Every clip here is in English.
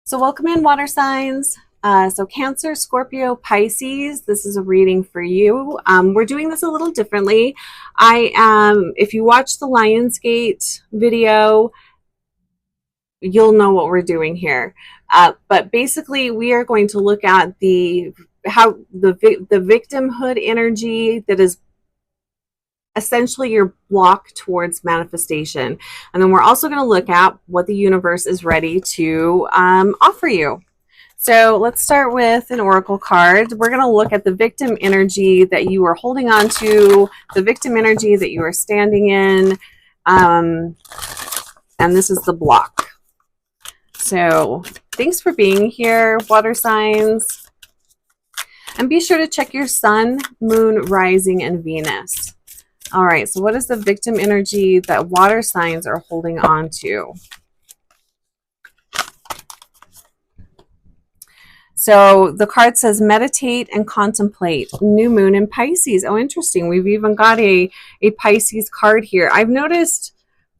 So welcome in, water signs. So Cancer, Scorpio, Pisces, this is a reading for you. We're doing this a little differently. If you watch the Lionsgate video, you'll know what we're doing here. But basically, we are going to look at the victimhood energy that is essentially your block towards manifestation. And then we're also going to look at what the universe is ready to offer you. So let's start with an oracle card. We're going to look at the victim energy that you are holding on to, the victim energy that you are standing in, and this is the block. So thanks for being here, water signs. And be sure to check your sun, moon, rising, and Venus. All right, so what is the victim energy that water signs are holding on to? So the card says meditate and contemplate. New moon in Pisces. Oh, interesting. We've even got a Pisces card here. I've noticed,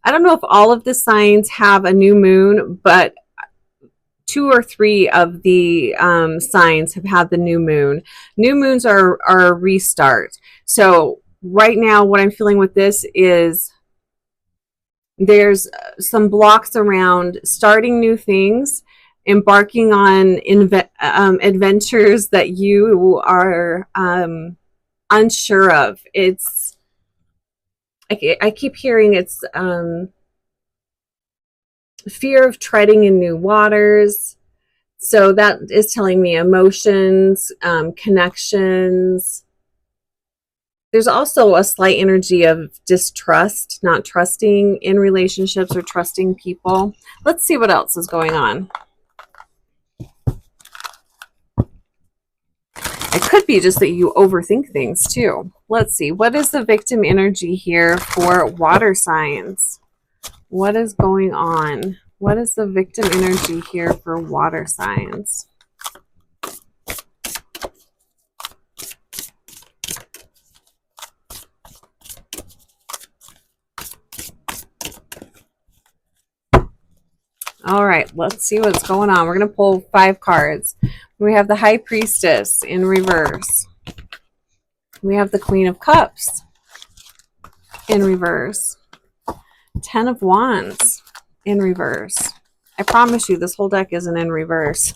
I don't know if all of the signs have a new moon, but 2 or 3 of the signs have had the new moon. New moons are a restart. So right now what I'm feeling with this is there's some blocks around starting new things, embarking on adventures that you are unsure of. I keep hearing it's fear of treading in new waters. So that is telling me emotions, connections. There's also a slight energy of distrust, not trusting in relationships or trusting people. Let's see what else is going on. It could be just that you overthink things too. Let's see. What is the victim energy here for water signs? What is going on? What is the victim energy here for water signs? All right, let's see what's going on. We're going to pull 5 cards. We have the High Priestess in reverse. We have the Queen of Cups in reverse. 10 of Wands in reverse. I promise you this whole deck isn't in reverse.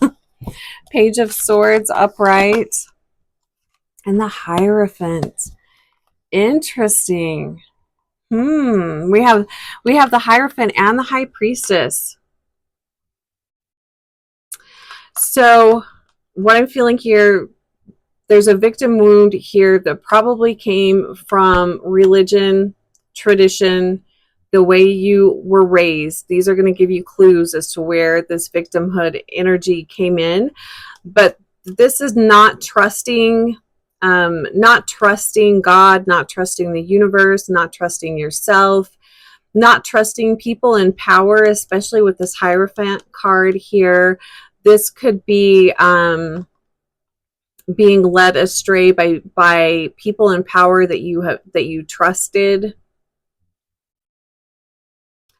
Page of Swords upright. And the Hierophant. Interesting. We have the Hierophant and the High Priestess. So what I'm feeling here, there's a victim wound here that probably came from religion, tradition, the way you were raised. These are going to give you clues as to where this victimhood energy came in. But this is not trusting God, not trusting the universe, not trusting yourself, not trusting people in power, especially with this Hierophant card here. This could be being led astray by people in power that you trusted.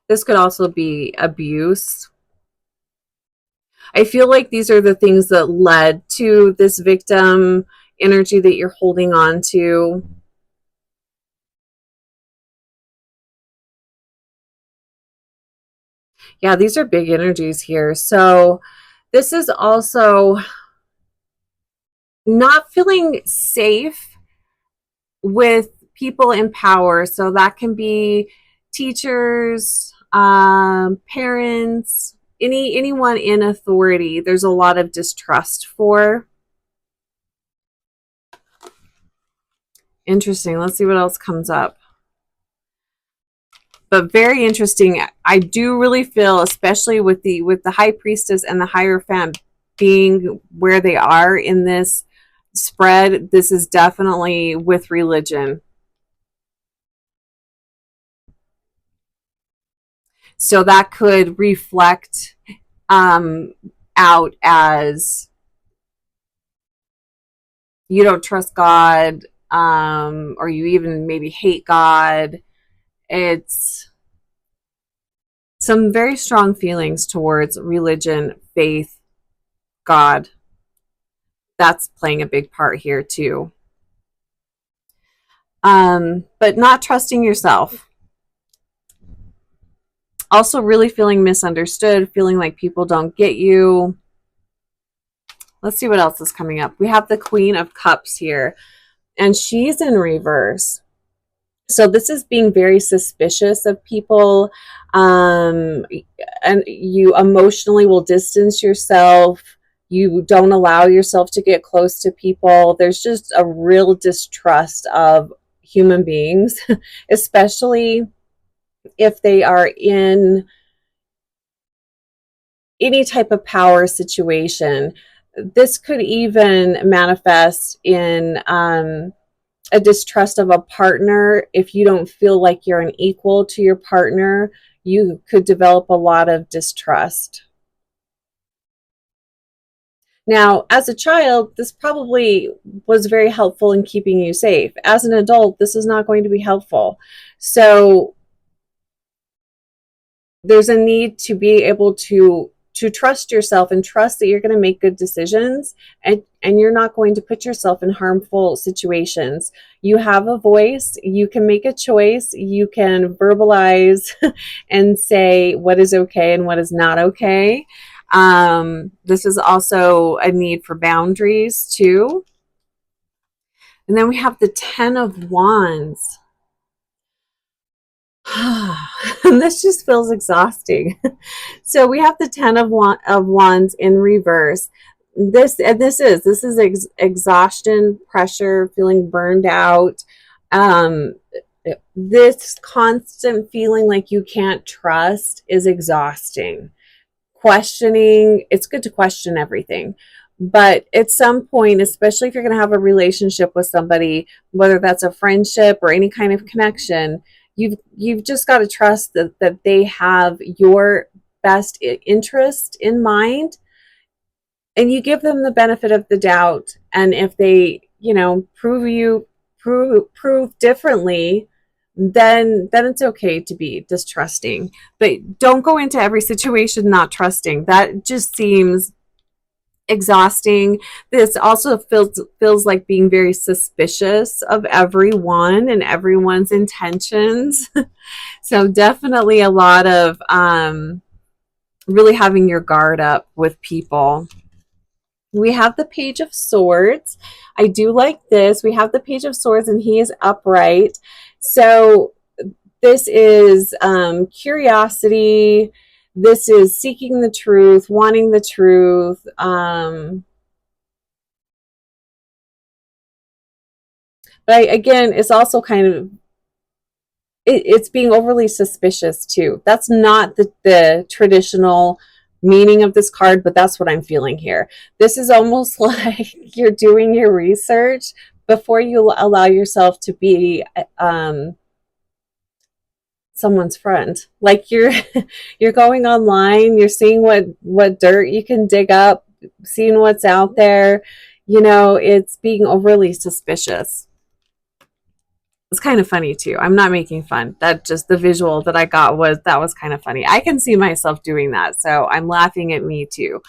This could also be abuse. I feel like these are the things that led to this victim energy that you're holding on to. Yeah, these are big energies here. So this is also not feeling safe with people in power. So that can be teachers, parents, anyone in authority. There's a lot of distrust for. Interesting. Let's see what else comes up. But very interesting. I do really feel, especially with the High Priestess and the Hierophant being where they are in this spread, this is definitely with religion. So that could reflect out as you don't trust God, or you even maybe hate God. It's some very strong feelings towards religion, faith, God. That's playing a big part here too. But not trusting yourself. Also really feeling misunderstood, feeling like people don't get you. Let's see what else is coming up. We have the Queen of Cups here, and she's in reverse. So this is being very suspicious of people, and you emotionally will distance yourself. You don't allow yourself to get close to people. There's just a real distrust of human beings, especially if they are in any type of power situation. This could even manifest in a distrust of a partner. If you don't feel like you're an equal to your partner, you could develop a lot of distrust. Now, as a child, this probably was very helpful in keeping you safe. As an adult, this is not going to be helpful. So there's a need to be able to trust yourself and trust that you're going to make good decisions, and you're not going to put yourself in harmful situations. You have a voice, you can make a choice, you can verbalize and say what is okay and what is not okay. This is also a need for boundaries too. And then we have the 10 of Wands. And this just feels exhausting. So we have the 10 of Wands in reverse. This is exhaustion, pressure, feeling burned out. This constant feeling like you can't trust is exhausting. Questioning, it's good to question everything. But at some point, especially if you're going to have a relationship with somebody, whether that's a friendship or any kind of connection, you've just got to trust that they have your best interest in mind, and you give them the benefit of the doubt. And if they, prove differently, then it's okay to be distrusting. But don't go into every situation not trusting. That just seems exhausting. This also feels like being very suspicious of everyone and everyone's intentions. So definitely a lot of really having your guard up with people. We have the Page of Swords. I do like this. We have the Page of Swords, and he is upright. So this is curiosity. This is seeking the truth, wanting the truth. But again, it's also kind of, it's being overly suspicious too. That's not the traditional meaning of this card, but that's what I'm feeling here. This is almost like you're doing your research before you allow yourself to be someone's friend. Like you're you're going online, you're seeing what dirt you can dig up, seeing what's out there. It's being overly suspicious. It's kind of funny too. I'm not making fun. That just the visual that I got was kind of funny. I can see myself doing that, so I'm laughing at me too.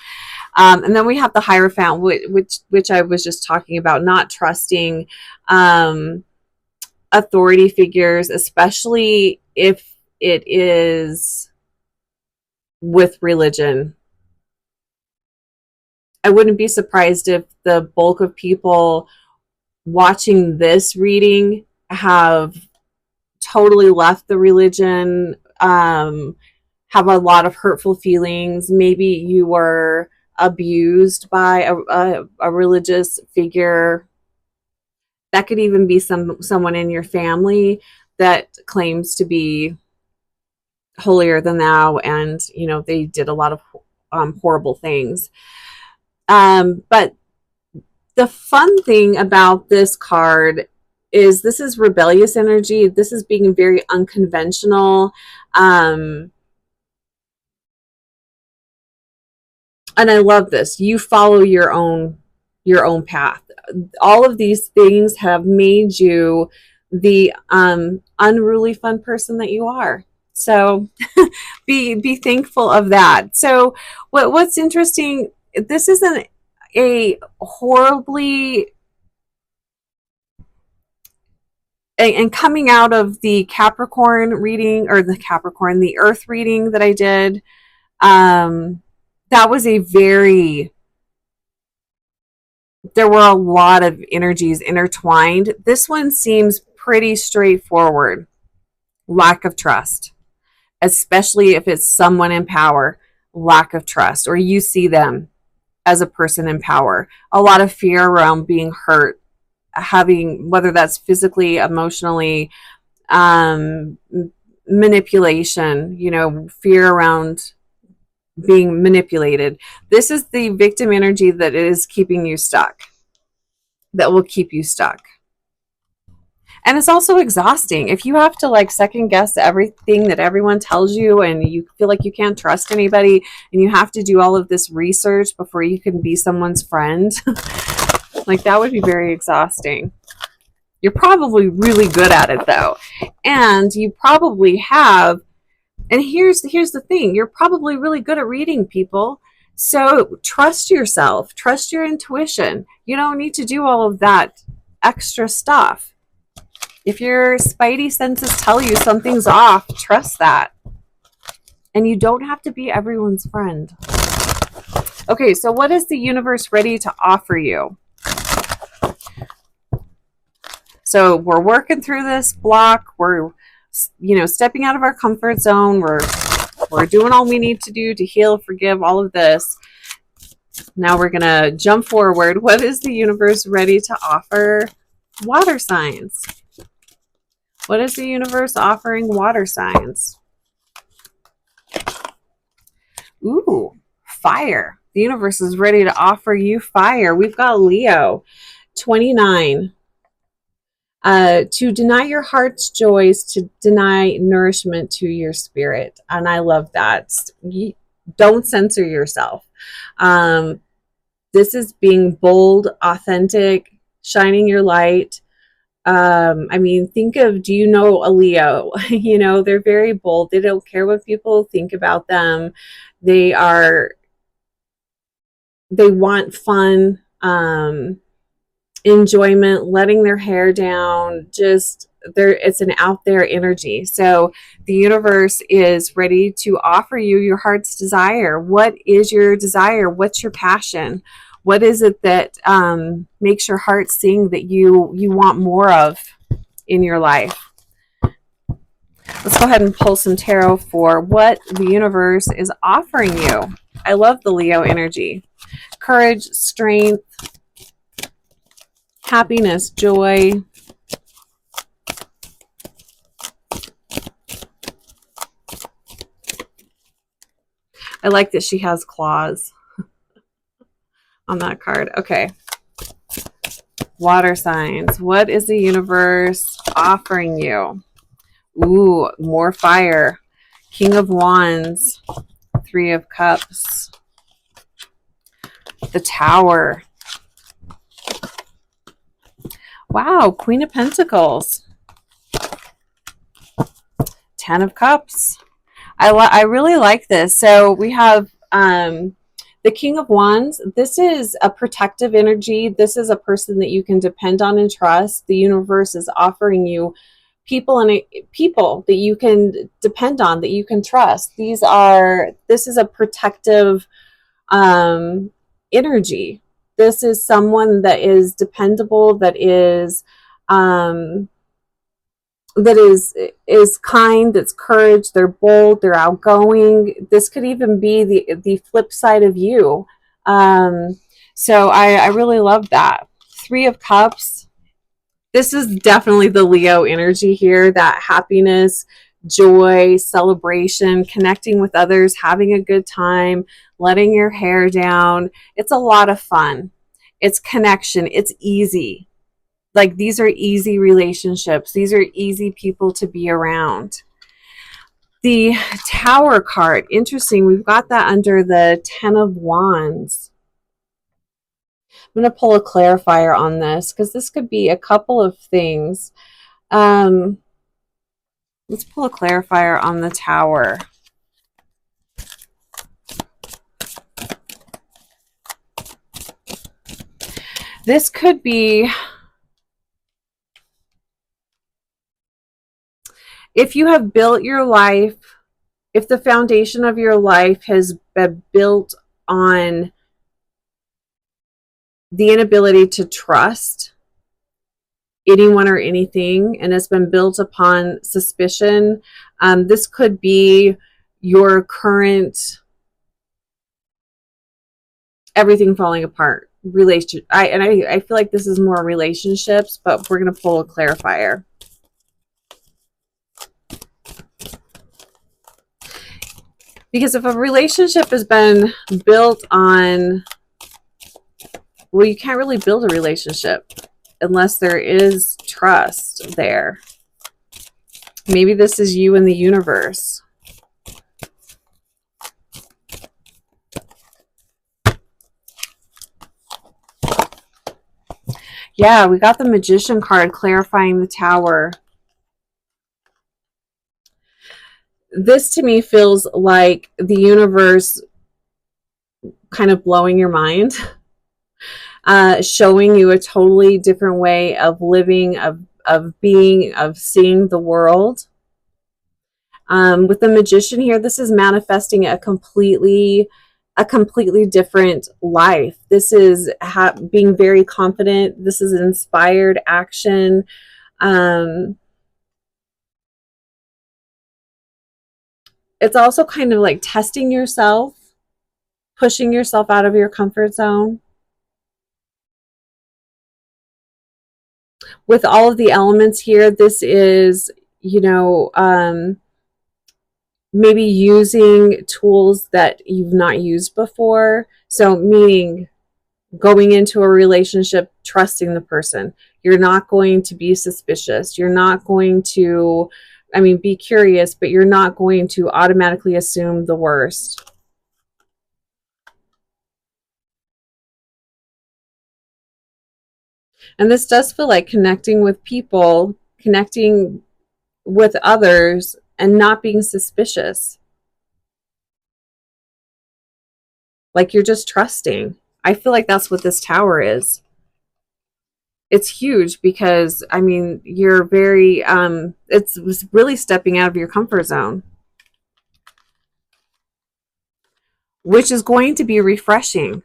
And then we have the Hierophant, which I was just talking about, not trusting authority figures, especially if it is with religion. I wouldn't be surprised if the bulk of people watching this reading have totally left the religion, have a lot of hurtful feelings. Maybe you were abused by a religious figure. That could even be someone in your family that claims to be holier than thou, and they did a lot of horrible things. But the fun thing about this card is this is rebellious energy. This is being very unconventional. And I love this. You follow your own path. All of these things have made you the unruly fun person that you are. So be thankful of that. So what's interesting, this isn't a horribly, and coming out of the Capricorn reading, or the Earth reading that I did, that was a very, there were a lot of energies intertwined. This one seems pretty straightforward. Lack of trust, especially if it's someone in power. Lack of trust, or you see them as a person in power. A lot of fear around being hurt, having, whether that's physically, emotionally, manipulation, fear around being manipulated. This is the victim energy that is keeping you stuck, that will keep you stuck. And it's also exhausting if you have to like second guess everything that everyone tells you, and you feel like you can't trust anybody, and you have to do all of this research before you can be someone's friend. Like, that would be very exhausting. You're probably really good at it though. And you probably have, and here's the thing, you're probably really good at reading people. So trust yourself, trust your intuition. You don't need to do all of that extra stuff. If your spidey senses tell you something's off, trust that. And you don't have to be everyone's friend. Okay, so what is the universe ready to offer you? So we're working through this block. We're, stepping out of our comfort zone. We're doing all we need to do to heal, forgive, all of this. Now we're going to jump forward. What is the universe ready to offer water signs? What is the universe offering water signs? Ooh, fire. The universe is ready to offer you fire. We've got Leo, 29. To deny your heart's joys, to deny nourishment to your spirit. And I love that. Don't censor yourself. This is being bold, authentic, shining your light. Think of, do you know a Leo? They're very bold. They don't care what people think about them. They want fun, enjoyment, letting their hair down, it's an out there energy. So the universe is ready to offer you your heart's desire. What is your desire? What's your passion? What is it that makes your heart sing, that you want more of in your life? Let's go ahead and pull some tarot for what the universe is offering you. I love the Leo energy. Courage, strength, happiness, joy. I like that she has claws on that card. Okay. Water signs. What is the universe offering you? Ooh, more fire. King of Wands. Three of Cups. The Tower. Wow, Queen of Pentacles. 10 of Cups. I really like this. So we have the King of Wands. This is a protective energy. This is a person that you can depend on and trust. The universe is offering you people that you can depend on, that you can trust. This is a protective energy. This is someone that is dependable, that is kind, that's courage, they're bold, they're outgoing. This could even be the flip side of you. So I really love that. Three of Cups. This is definitely the Leo energy here, that happiness, joy, celebration, connecting with others, having a good time, letting your hair down. It's a lot of fun. It's connection. It's easy. Like, these are easy relationships. These are easy people to be around. The Tower card, interesting. We've got that under the 10 of Wands. I'm going to pull a clarifier on this, because this could be a couple of things. Let's pull a clarifier on the Tower. This could be, if you have built your life, if the foundation of your life has been built on the inability to trust anyone or anything, and has been built upon suspicion, this could be your current everything falling apart relationship. I feel like this is more relationships, but we're going to pull a clarifier. Because if a relationship has been built on, well, you can't really build a relationship unless there is trust there. Maybe this is you and the universe. Yeah, we got the Magician card clarifying the Tower. This to me feels like the universe kind of blowing your mind, showing you a totally different way of living, of being, of seeing the world. With the Magician here, this is manifesting a completely different life. This is being very confident. This is inspired action. It's also kind of like testing yourself, pushing yourself out of your comfort zone. With all of the elements here, this is, you know, maybe using tools that you've not used before. So meaning going into a relationship, trusting the person. You're not going to be suspicious. You're not going to, I mean, be curious, but you're not going to automatically assume the worst. And this does feel like connecting with people, connecting with others, and not being suspicious. Like you're just trusting. I feel like that's what this Tower is. It's huge because, I mean, you're very, it's really stepping out of your comfort zone, which is going to be refreshing.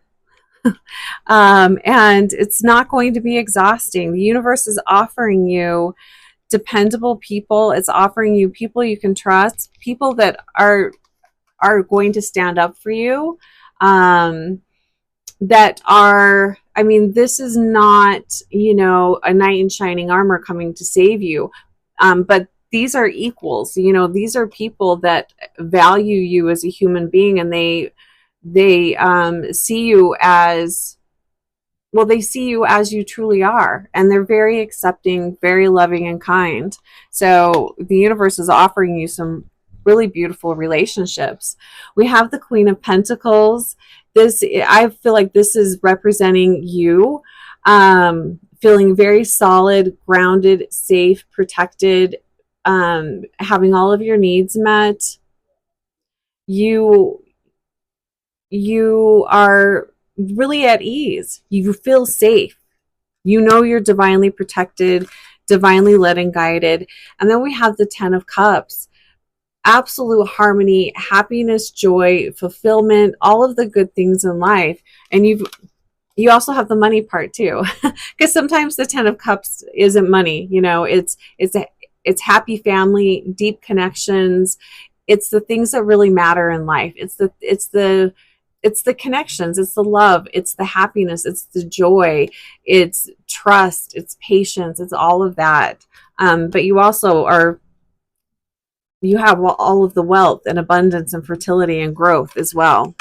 And it's not going to be exhausting. The universe is offering you dependable people. It's offering you people you can trust, people that are going to stand up for you, that are, I mean, this is not, you know, a knight in shining armor coming to save you, but these are equals. You know, these are people that value you as a human being, and they see you as, well, they see you as you truly are, and they're very accepting, very loving and kind. So the universe is offering you some really beautiful relationships. We have the Queen of Pentacles. This, I feel like this is representing you, feeling very solid, grounded, safe, protected, having all of your needs met. You are really at ease. You feel safe. You know you're divinely protected, divinely led and guided. And then we have the 10 of Cups. Absolute harmony, happiness, joy, fulfillment, all of the good things in life. And you also have the money part too, because sometimes the 10 of Cups isn't money. You know, it's happy family, deep connections. It's the things that really matter in life. It's the connections, it's the love, it's the happiness, it's the joy, it's trust, it's patience, it's all of that. But you also are, you have all of the wealth and abundance and fertility and growth as well.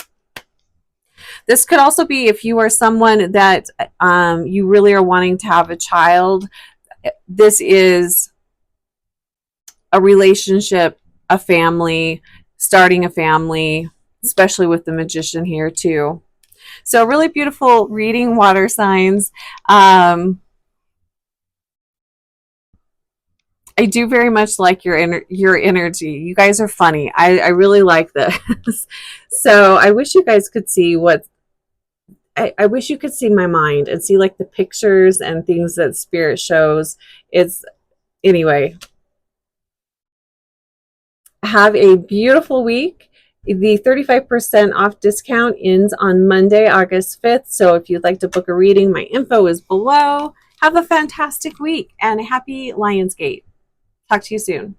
This could also be if you are someone that you really are wanting to have a child. This is a relationship, a family, starting a family, especially with the Magician here too. So really beautiful reading, water signs. I do very much like your energy. You guys are funny. I really like this. So I wish you guys could see what I wish you could see my mind and see like the pictures and things that spirit shows. It's anyway, have a beautiful week. The 35% off discount ends on Monday, August 5th. So if you'd like to book a reading, my info is below. Have a fantastic week and a happy Lionsgate. Talk to you soon.